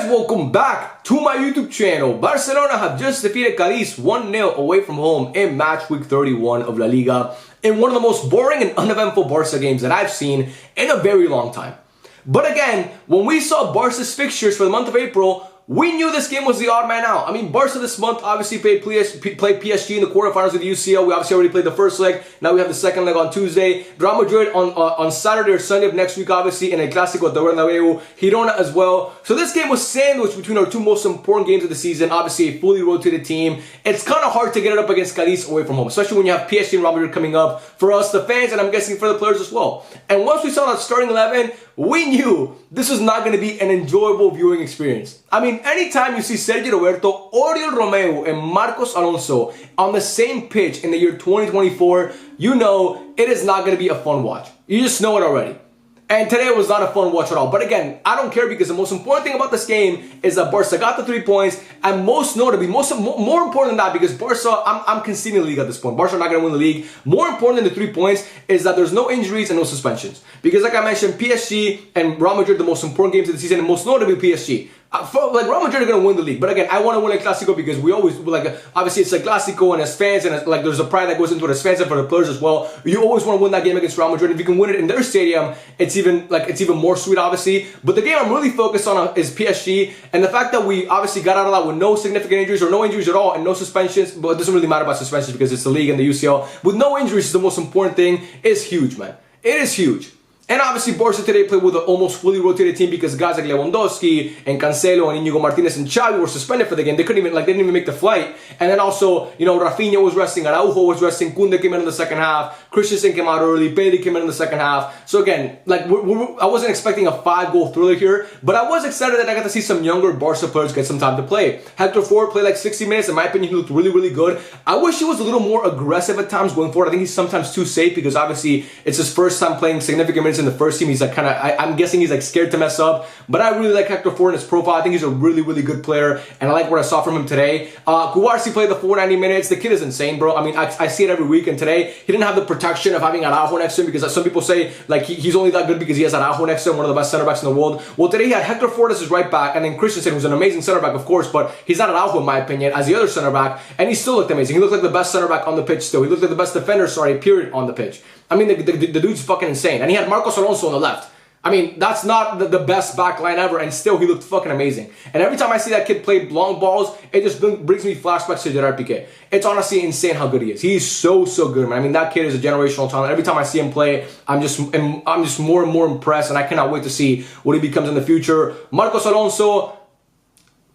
welcome back to my YouTube channel. Barcelona have just defeated Cadiz 1-0 away from home in match week 31 of La Liga in one of the most boring and uneventful Barca games that I've seen in a very long time. But again, when we saw Barca's fixtures for the month of April, we knew this game was the odd man out. I mean, Barca this month obviously played PSG in the quarterfinals of the UCL. We obviously already played the first leg. Now we have the second leg on Tuesday. Real Madrid on Saturday or Sunday of next week, obviously, in El Clásico at the Bernabeu. Girona as well. So this game was sandwiched between our two most important games of the season. Obviously, a fully rotated team. It's kind of hard to get it up against Cadiz away from home, especially when you have PSG and Real Madrid coming up for us, the fans, and I'm guessing for the players as well. And once we saw that starting 11, we knew this was not going to be an enjoyable viewing experience. I mean, anytime you see Sergi Roberto, Oriol Romeu, and Marcos Alonso on the same pitch in the year 2024, you know it is not going to be a fun watch. You just know it already. And today was not a fun watch at all. But again, I don't care because the most important thing about this game is that Barca got the 3 points, and most notably, more important than that, because Barca, I'm conceding the league at this point. Barca are not going to win the league. More important than the 3 points is that there's no injuries and no suspensions. Because like I mentioned, PSG and Real Madrid, the most important games of the season, and most notably PSG. Real Madrid are going to win the league, but again, I want to win a Clásico because we always, obviously it's a Clásico, and as fans, and there's a pride that goes into it as fans and for the players as well. You always want to win that game against Real Madrid. If you can win it in their stadium, it's even more sweet, obviously. But the game I'm really focused on is PSG, and the fact that we obviously got out of that with no significant injuries or no injuries at all and no suspensions, but it doesn't really matter about suspensions because it's the league and the UCL. With no injuries is the most important thing. Is huge, man. It is huge. And obviously, Barca today played with an almost fully rotated team because guys like Lewandowski and Cancelo and Inigo Martinez and Xavi were suspended for the game. They didn't even make the flight. And then also, Rafinha was resting, Araujo was resting, Koundé came in the second half, Christensen came out early, Pedri came in the second half. So again, I wasn't expecting a 5-goal thriller here, but I was excited that I got to see some younger Barca players get some time to play. Hector Ford played 60 minutes. In my opinion, he looked really, really good. I wish he was a little more aggressive at times going forward. I think he's sometimes too safe because obviously it's his first time playing significant minutes in the first team. He's I'm guessing he's scared to mess up. But I really like Hector Ford in his profile. I think he's a really, really good player, and I like what I saw from him today. Cubarsí played the 490 minutes. The kid is insane, bro. I mean, I see it every week, and today he didn't have the protection of having Araujo next to him because some people say he's only that good because he has Araujo next to him, one of the best center backs in the world. Well, today he had Hector Ford as his right back, and then Christensen, who's an amazing center back, of course, but he's not Araujo in my opinion as the other center back, and he still looked amazing. He looked like the best center back on the pitch still. He looked like the best defender, period, on the pitch. I mean, the dude's fucking insane, and he had Marcos Alonso on the left. I mean, that's not the best back line ever, and still he looked fucking amazing. And every time I see that kid play long balls, it just brings me flashbacks to Gerard Piqué. It's honestly insane how good he is. He's so good, man. I mean, that kid is a generational talent. Every time I see him play, I'm just more and more impressed, and I cannot wait to see what he becomes in the future. Marcos Alonso,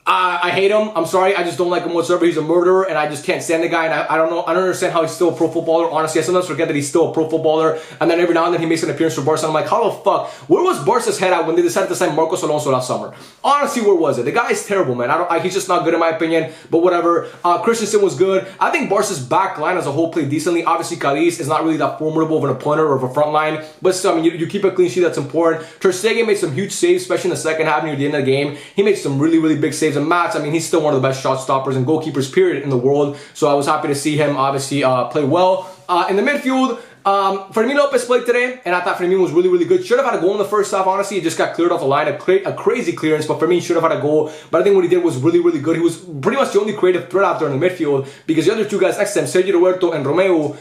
I hate him. I'm sorry. I just don't like him whatsoever. He's a murderer, and I just can't stand the guy. And I don't understand how he's still a pro footballer. Honestly, I sometimes forget that he's still a pro footballer. And then every now and then he makes an appearance for Barca. I'm like, how the fuck? Where was Barca's head at when they decided to sign Marcos Alonso last summer? Honestly, where was it? The guy is terrible, man. He's just not good in my opinion. But whatever. Christensen was good. I think Barca's back line as a whole played decently. Obviously, Cadiz is not really that formidable of an opponent or of a front line. But still, I mean, you keep a clean sheet. That's important. Ter Stegen made some huge saves, especially in the second half near the end of the game. He made some really, really big saves. And Mats, I mean, he's still one of the best shot stoppers and goalkeepers, period, in the world. So I was happy to see him, obviously, play well. In the midfield, Fermín López played today, and I thought Fermín was really, really good. Should have had a goal in the first half, honestly. He just got cleared off the line, a crazy clearance, but Fermín should have had a goal. But I think what he did was really, really good. He was pretty much the only creative threat out there in the midfield because the other two guys next to him, Sergi Roberto and Romeu,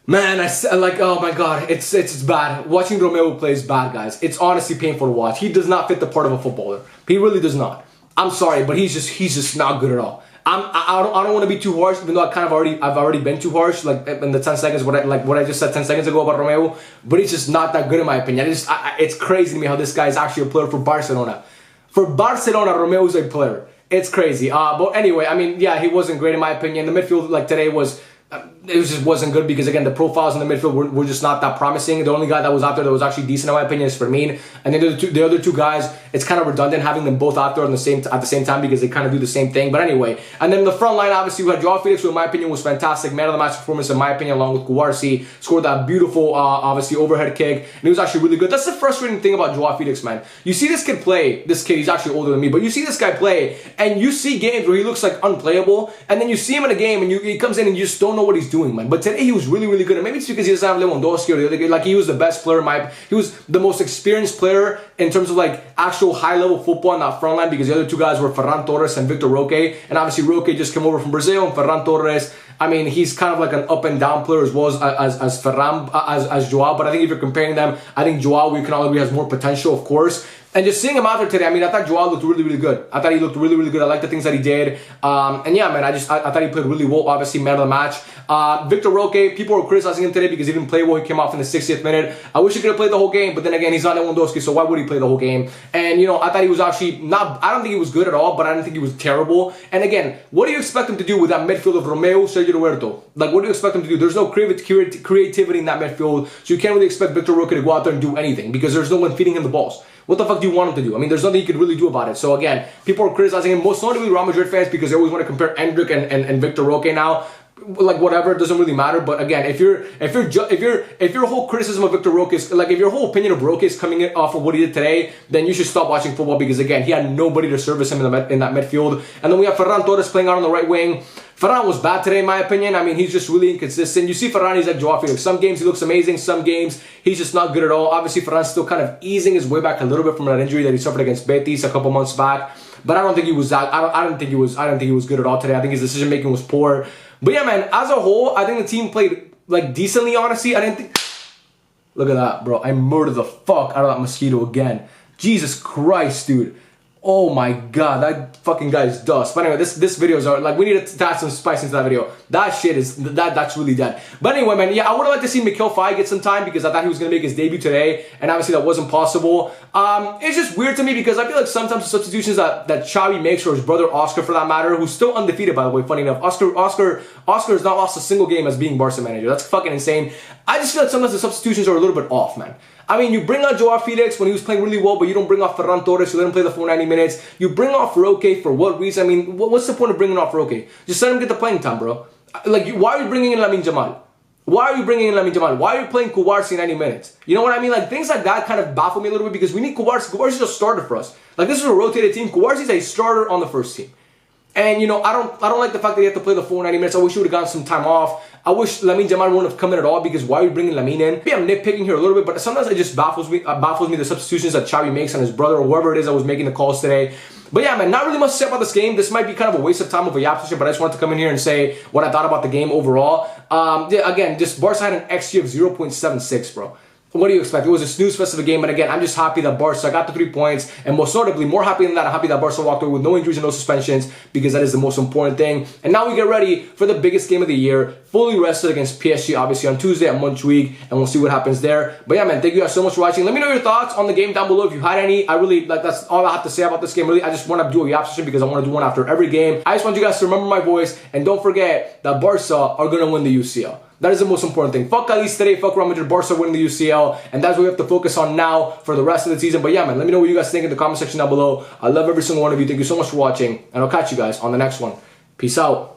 man, oh my god, it's bad. Watching Romeu play is bad, guys. It's honestly painful to watch. He does not fit the part of a footballer. He really does not. I'm sorry, but he's just not good at all. I don't want to be too harsh, even though I've already been too harsh, in the 10 seconds what I just said 10 seconds ago about Romeu. But he's just not that good in my opinion. It's crazy to me how this guy is actually a player for Barcelona. For Barcelona, Romeu is a player. It's crazy. But anyway, I mean, yeah, he wasn't great in my opinion. The midfield today was. It just wasn't good because, again, the profiles in the midfield were just not that promising. The only guy that was out there that was actually decent, in my opinion, is Fermín. And then the other two guys, it's kind of redundant having them both out there at the same time because they kind of do the same thing. But anyway, and then the front line, obviously, we had Joao Felix, who in my opinion was fantastic. Man of the match performance, in my opinion, along with Cubarsí. Scored that beautiful, obviously, overhead kick. And he was actually really good. That's the frustrating thing about Joao Felix, man. You see this kid play. This kid, he's actually older than me. But you see this guy play, and you see games where he looks like unplayable. And then you see him in a game, and he comes in, and you just don't know what he's doing, man. But today he was really, really good. And maybe it's because he doesn't have Lewandowski or the other guy. He was the best player. He was the most experienced player in terms of actual show high-level football on that front line because the other two guys were Ferran Torres and Victor Roque. And obviously Roque just came over from Brazil, and Ferran Torres, I mean, he's kind of like an up and down player as well as Ferran, as Joao. But I think if you're comparing them, I think Joao, we can all agree, has more potential, of course. And just seeing him out there today, I mean, I thought Joao looked really, really good. I thought he looked really, really good. I like the things that he did. And yeah, man, I thought he played really well. Obviously, man of the match. Victor Roque, people were criticizing him today because he didn't play well. He came off in the 60th minute. I wish he could have played the whole game, but then again, he's not Lewandowski, so why would he play the whole game? And, you know, I thought he was actually not, I don't think he was good at all, but I didn't think he was terrible. And again, what do you expect him to do with that midfield of Romeo, Sergio Roberto? Like, what do you expect him to do? There's no creativity in that midfield, so you can't really expect Victor Roque to go out there and do anything because there's no one feeding him the balls. What the fuck do you want him to do? I mean, there's nothing he could really do about it. So again, people are criticizing him, most notably Real Madrid fans, because they always want to compare Endrick and Victor Roque now. Like, whatever, it doesn't really matter. But again, if your whole criticism of Victor Roque is, like, if your whole opinion of Roque is coming in off of what he did today, then you should stop watching football because again, he had nobody to service him in that midfield. And then we have Ferran Torres playing out on the right wing. Ferran was bad today, in my opinion. I mean, he's just really inconsistent. You see Ferran, he's like Joao Felix. Some games he looks amazing. Some games he's just not good at all. Obviously, Ferran's still kind of easing his way back a little bit from that injury that he suffered against Betis a couple months back. But I don't think he was that. I don't think he was good at all today. I think his decision making was poor. But yeah, man, as a whole, I think the team played like decently. Honestly, I didn't think. Look at that, bro. I murdered the fuck out of that mosquito again. Jesus Christ, dude. Oh my god, that fucking guy is dust. But anyway, this videos are like, we need to add some spice into that video. That shit is that's really dead. But anyway, man, yeah, I would have liked to see Mikhail Faye get some time because I thought he was gonna make his debut today, and obviously that wasn't possible. It's just weird to me because I feel like sometimes the substitutions that Xavi makes, or his brother Oscar for that matter, who's still undefeated by the way, funny enough, Oscar has not lost a single game as being Barca manager. That's fucking insane. I just feel like sometimes the substitutions are a little bit off, man. I mean, you bring on Joao Felix when he was playing really well, but you don't bring off Ferran Torres, you let him play the full 90 minutes. You bring off Roque for what reason? I mean, what's the point of bringing off Roque? Just let him get the playing time, bro. Like, why are you bringing in Lamine Yamal? Why are you bringing in Lamine Yamal? Why are you playing Cubarsí 90 minutes? You know what I mean? Like, things like that kind of baffle me a little bit because we need Cubarsí. Cubarsí's a starter for us. Like, this is a rotated team. Cubarsí's a starter on the first team. And, you know, I don't like the fact that he had to play the full 90 minutes. I wish he would have gotten some time off. I wish Lamine Yamal wouldn't have come in at all because why are you bringing Lamine in? Maybe I'm nitpicking here a little bit, but sometimes it just baffles me the substitutions that Xavi makes on his brother or whoever it is that was making the calls today. But yeah, man, not really much to say about this game. This might be kind of a waste of time of a Yap session, but I just wanted to come in here and say what I thought about the game overall. Yeah, again, just Barca had an XG of 0.76, bro. What do you expect? It was a snooze fest of a game, but again, I'm just happy that Barca got the 3 points, and most notably, more happy than that, I'm happy that Barca walked away with no injuries and no suspensions, because that is the most important thing. And now we get ready for the biggest game of the year, fully rested against PSG, obviously on Tuesday at Montjuic, and we'll see what happens there. But yeah, man, thank you guys so much for watching. Let me know your thoughts on the game down below if you had any. I really, like, that's all I have to say about this game. Really, I just want to do a Yap session because I want to do one after every game. I just want you guys to remember my voice, and don't forget that Barca are going to win the UCL. That is the most important thing. Fuck Cadiz today, fuck Real Madrid, Barca winning the UCL, and that's what we have to focus on now for the rest of the season. But yeah, man, let me know what you guys think in the comment section down below. I love every single one of you. Thank you so much for watching, and I'll catch you guys on the next one. Peace out.